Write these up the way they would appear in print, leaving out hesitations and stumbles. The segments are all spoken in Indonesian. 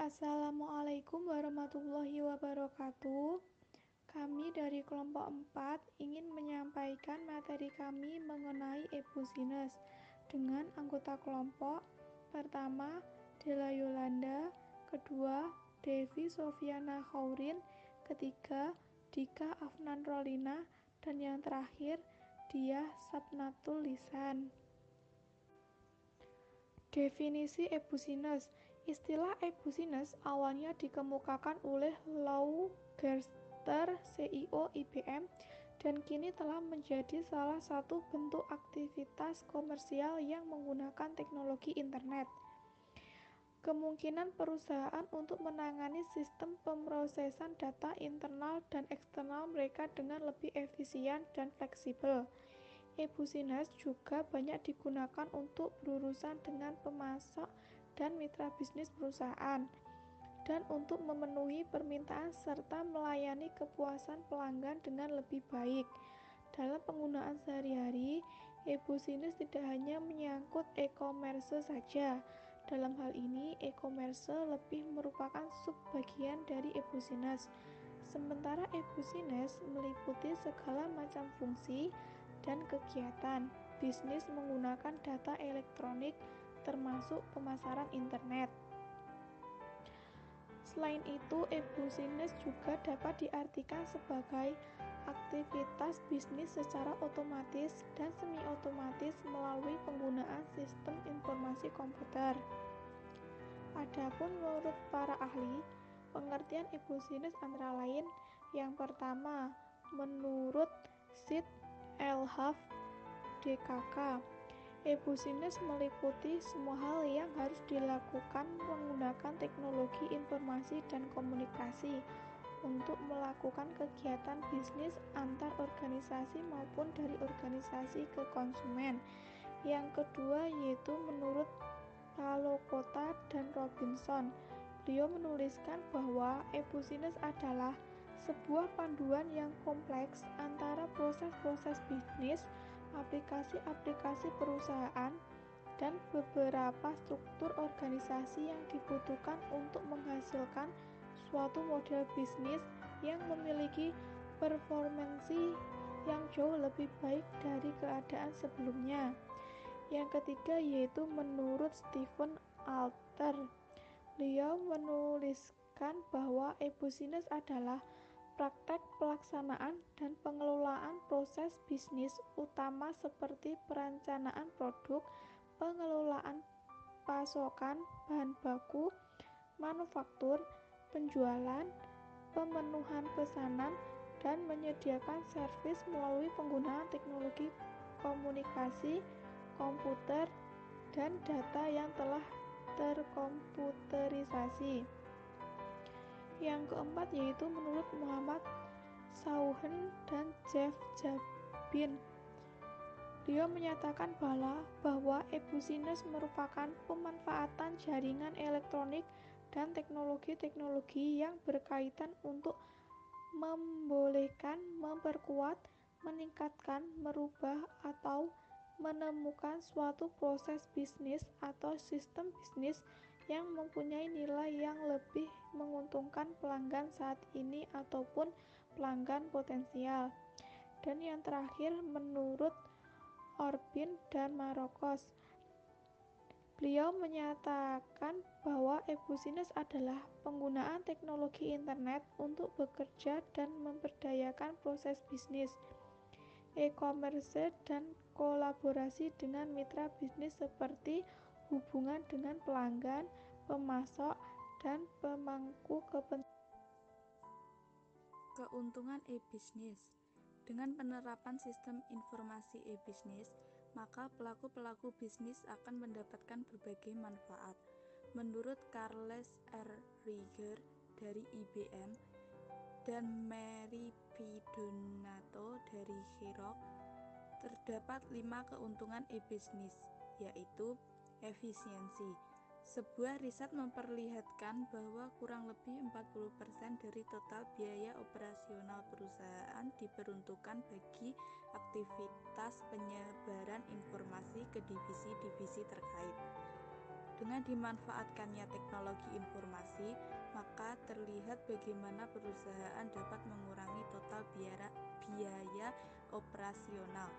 Assalamualaikum warahmatullahi wabarakatuh. Kami dari kelompok 4 ingin menyampaikan materi kami mengenai e-business dengan anggota kelompok pertama Della Yolanda, kedua Devi Sofiana Khaurin, ketiga Dika Afnan Rolina, dan yang terakhir Diah Sapnatul Lisan. Definisi e-business. Istilah e-business awalnya dikemukakan oleh Lou Gerster, CEO IBM, dan kini telah menjadi salah satu bentuk aktivitas komersial yang menggunakan teknologi internet. Kemungkinan perusahaan untuk menangani sistem pemrosesan data internal dan eksternal mereka dengan lebih efisien dan fleksibel. E-business juga banyak digunakan untuk berurusan dengan pemasok dan mitra bisnis perusahaan, dan untuk memenuhi permintaan serta melayani kepuasan pelanggan dengan lebih baik. Dalam penggunaan sehari-hari, e-business tidak hanya menyangkut e-commerce saja. Dalam hal ini, e-commerce lebih merupakan subbagian dari e-business. Sementara e-business meliputi segala macam fungsi dan kegiatan bisnis menggunakan data elektronik termasuk pemasaran internet. Selain itu, e-business juga dapat diartikan sebagai aktivitas bisnis secara otomatis dan semi-otomatis melalui penggunaan sistem informasi komputer. Adapun menurut para ahli, pengertian e-business antara lain: yang pertama, menurut Sid Elhaf DKK, e-business meliputi semua hal yang harus dilakukan menggunakan teknologi informasi dan komunikasi untuk melakukan kegiatan bisnis antar organisasi maupun dari organisasi ke konsumen. Yang kedua yaitu menurut Palokota dan Robinson. Beliau menuliskan bahwa e-business adalah sebuah panduan yang kompleks antara proses-proses bisnis, aplikasi-aplikasi perusahaan, dan beberapa struktur organisasi yang dibutuhkan untuk menghasilkan suatu model bisnis yang memiliki performansi yang jauh lebih baik dari keadaan sebelumnya. Yang ketiga yaitu menurut Stephen Alter. Beliau menuliskan bahwa e-business adalah praktek pelaksanaan dan pengelolaan proses bisnis utama seperti perencanaan produk, pengelolaan pasokan bahan baku, manufaktur, penjualan, pemenuhan pesanan, dan menyediakan servis melalui penggunaan teknologi komunikasi, komputer, dan data yang telah terkomputerisasi. Yang keempat yaitu menurut Muhammad Sauhen dan Jeff Jabin. Beliau menyatakan bahwa e-business merupakan pemanfaatan jaringan elektronik dan teknologi-teknologi yang berkaitan untuk membolehkan, memperkuat, meningkatkan, merubah, atau menemukan suatu proses bisnis atau sistem bisnis yang mempunyai nilai yang lebih menguntungkan pelanggan saat ini ataupun pelanggan potensial. Dan yang terakhir menurut Orbin dan Marokos. Beliau menyatakan bahwa e-business adalah penggunaan teknologi internet untuk bekerja dan memberdayakan proses bisnis, e-commerce, dan kolaborasi dengan mitra bisnis seperti hubungan dengan pelanggan, pemasok, dan pemangku kepentingan. Keuntungan e-business. Dengan penerapan sistem informasi e-business, maka pelaku-pelaku bisnis akan mendapatkan berbagai manfaat. Menurut Charles R. Rieger dari IBM dan Mary P. Donato dari Xerox, terdapat 5 keuntungan e-business, yaitu efisiensi. Sebuah riset memperlihatkan bahwa kurang lebih 40% dari total biaya operasional perusahaan diperuntukkan bagi aktivitas penyebaran informasi ke divisi-divisi terkait. Dengan dimanfaatkannya teknologi informasi, maka terlihat bagaimana perusahaan dapat mengurangi total biaya operasional.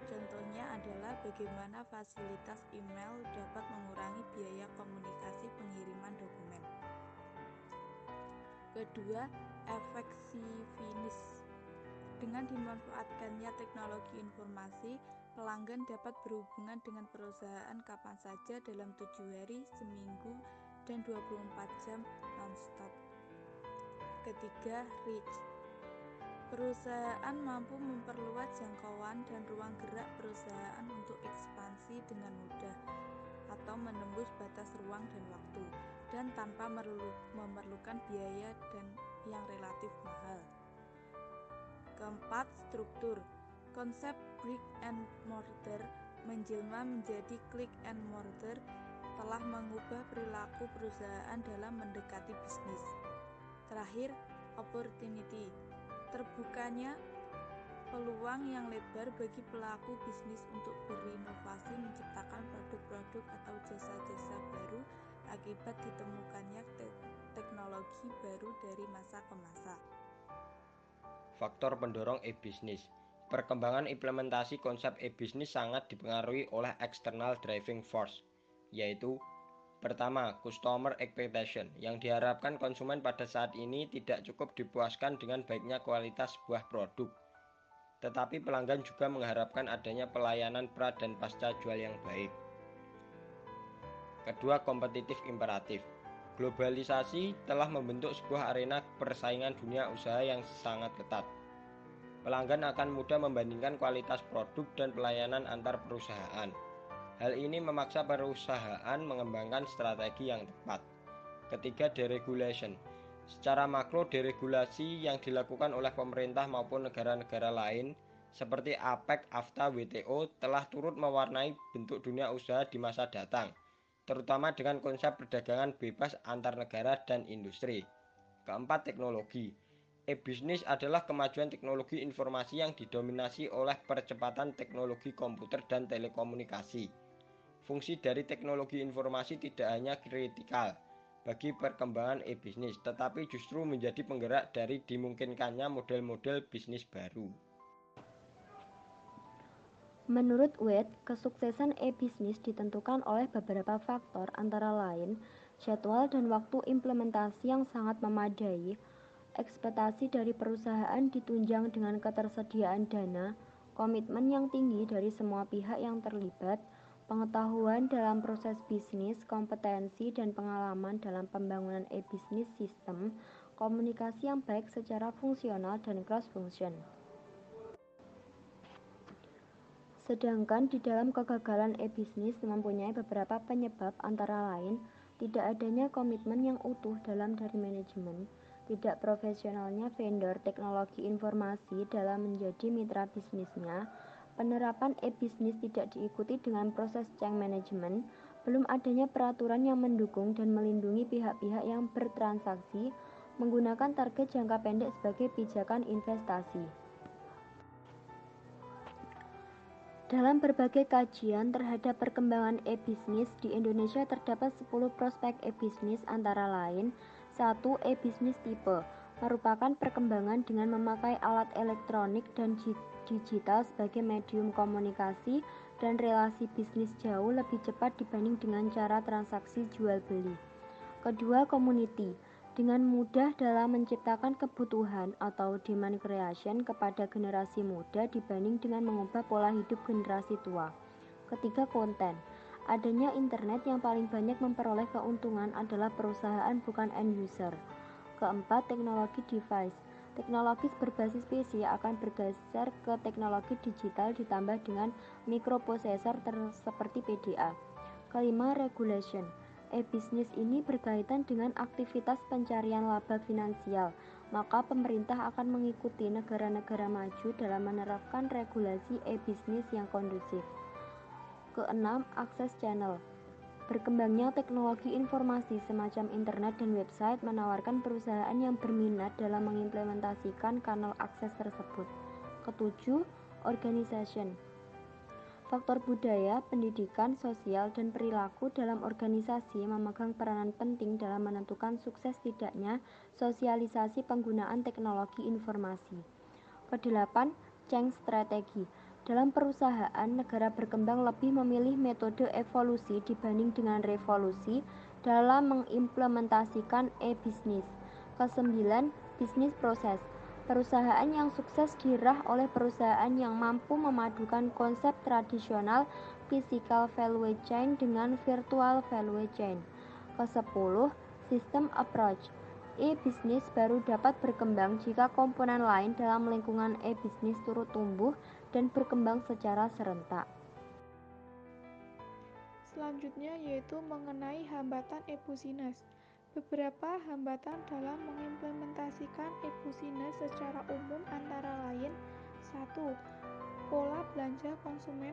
Contohnya adalah bagaimana fasilitas email dapat mengurangi biaya komunikasi pengiriman dokumen. Kedua, efektivitas. Dengan dimanfaatkannya teknologi informasi, pelanggan dapat berhubungan dengan perusahaan kapan saja dalam 7 hari, seminggu, dan 24 jam non-stop. Ketiga, reach. Perusahaan mampu memperluas jangkauan dan ruang gerak perusahaan untuk ekspansi dengan mudah atau menembus batas ruang dan waktu, dan tanpa memerlukan biaya dan yang relatif mahal. Keempat, struktur. Konsep brick and mortar menjelma menjadi click and mortar telah mengubah perilaku perusahaan dalam mendekati bisnis. Terakhir, opportunity. Terbukanya peluang yang lebar bagi pelaku bisnis untuk berinovasi menciptakan produk-produk atau jasa-jasa baru akibat ditemukannya teknologi baru dari masa ke masa. Faktor pendorong e-bisnis. Perkembangan implementasi konsep e-bisnis sangat dipengaruhi oleh external driving force, yaitu pertama, customer expectation, yang diharapkan konsumen pada saat ini tidak cukup dipuaskan dengan baiknya kualitas sebuah produk, tetapi pelanggan juga mengharapkan adanya pelayanan pra dan pasca jual yang baik. Kedua, kompetitif imperatif. Globalisasi telah membentuk sebuah arena persaingan dunia usaha yang sangat ketat. Pelanggan akan mudah membandingkan kualitas produk dan pelayanan antar perusahaan. Hal ini memaksa perusahaan mengembangkan strategi yang tepat. Ketiga, deregulation. Secara makro, deregulasi yang dilakukan oleh pemerintah maupun negara-negara lain seperti APEC, AFTA, WTO telah turut mewarnai bentuk dunia usaha di masa datang, terutama dengan konsep perdagangan bebas antar negara dan industri. Keempat, teknologi. E-bisnis adalah kemajuan teknologi informasi yang didominasi oleh percepatan teknologi komputer dan telekomunikasi. Fungsi dari teknologi informasi tidak hanya kritikal bagi perkembangan e-bisnis, tetapi justru menjadi penggerak dari dimungkinkannya model-model bisnis baru. Menurut Wade, kesuksesan e-bisnis ditentukan oleh beberapa faktor antara lain jadwal dan waktu implementasi yang sangat memadai, ekspektasi dari perusahaan ditunjang dengan ketersediaan dana, komitmen yang tinggi dari semua pihak yang terlibat, pengetahuan dalam proses bisnis, kompetensi dan pengalaman dalam pembangunan e-bisnis sistem, komunikasi yang baik secara fungsional dan cross-function. Sedangkan di dalam kegagalan e-bisnis mempunyai beberapa penyebab antara lain tidak adanya komitmen yang utuh dari manajemen, tidak profesionalnya vendor teknologi informasi dalam menjadi mitra bisnisnya, penerapan e-bisnis tidak diikuti dengan proses change management, belum adanya peraturan yang mendukung dan melindungi pihak-pihak yang bertransaksi, menggunakan target jangka pendek sebagai pijakan investasi. Dalam berbagai kajian terhadap perkembangan e-bisnis di Indonesia terdapat 10 prospek e-bisnis antara lain 1. E-bisnis tipe merupakan perkembangan dengan memakai alat elektronik dan digital sebagai medium komunikasi dan relasi bisnis jauh lebih cepat dibanding dengan cara transaksi jual beli. Kedua, community dengan mudah dalam menciptakan kebutuhan atau demand creation kepada generasi muda dibanding dengan mengubah pola hidup generasi tua. Ketiga, konten. Adanya internet yang paling banyak memperoleh keuntungan adalah perusahaan bukan end user. Keempat, teknologi device. Teknologi berbasis PC akan bergeser ke teknologi digital ditambah dengan microprocessor seperti PDA. Kelima, regulation. E-bisnis ini berkaitan dengan aktivitas pencarian laba finansial, maka pemerintah akan mengikuti negara-negara maju dalam menerapkan regulasi e-bisnis yang kondusif. Keenam, akses channel. Berkembangnya teknologi informasi semacam internet dan website menawarkan perusahaan yang berminat dalam mengimplementasikan kanal akses tersebut. Ketujuh, organization. Faktor budaya, pendidikan, sosial, dan perilaku dalam organisasi memegang peranan penting dalam menentukan sukses tidaknya sosialisasi penggunaan teknologi informasi. Kedelapan, change strategi. Dalam perusahaan, negara berkembang lebih memilih metode evolusi dibanding dengan revolusi dalam mengimplementasikan e-bisnis. Kesembilan, bisnis proses. Perusahaan yang sukses dirah oleh perusahaan yang mampu memadukan konsep tradisional physical value chain dengan virtual value chain. Kesepuluh, system approach. E-bisnis baru dapat berkembang jika komponen lain dalam lingkungan e-bisnis turut tumbuh dan berkembang secara serentak. Selanjutnya yaitu mengenai hambatan e-business. Beberapa hambatan dalam mengimplementasikan e-business secara umum antara lain: 1. Pola belanja konsumen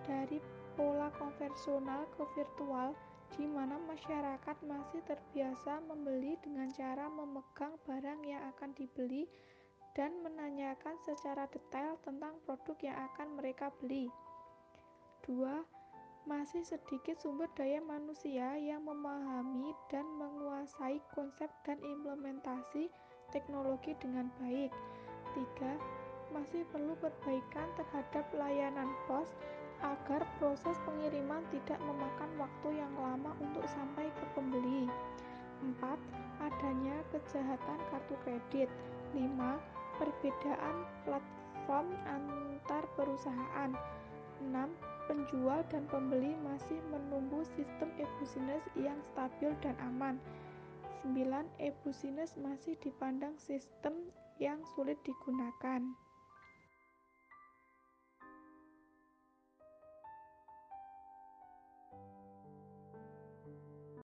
dari pola konvensional ke virtual, di mana masyarakat masih terbiasa membeli dengan cara memegang barang yang akan dibeli dan menanyakan secara detail tentang produk yang akan mereka beli. 2. Masih sedikit sumber daya manusia yang memahami dan menguasai konsep dan implementasi teknologi dengan baik. 3. Masih perlu perbaikan terhadap layanan pos agar proses pengiriman tidak memakan waktu yang lama untuk sampai ke pembeli. 4. Adanya kejahatan kartu kredit. 5. Perbedaan platform antar perusahaan. 6. Penjual dan pembeli masih menunggu sistem e-business yang stabil dan aman. 9. E-business masih dipandang sistem yang sulit digunakan.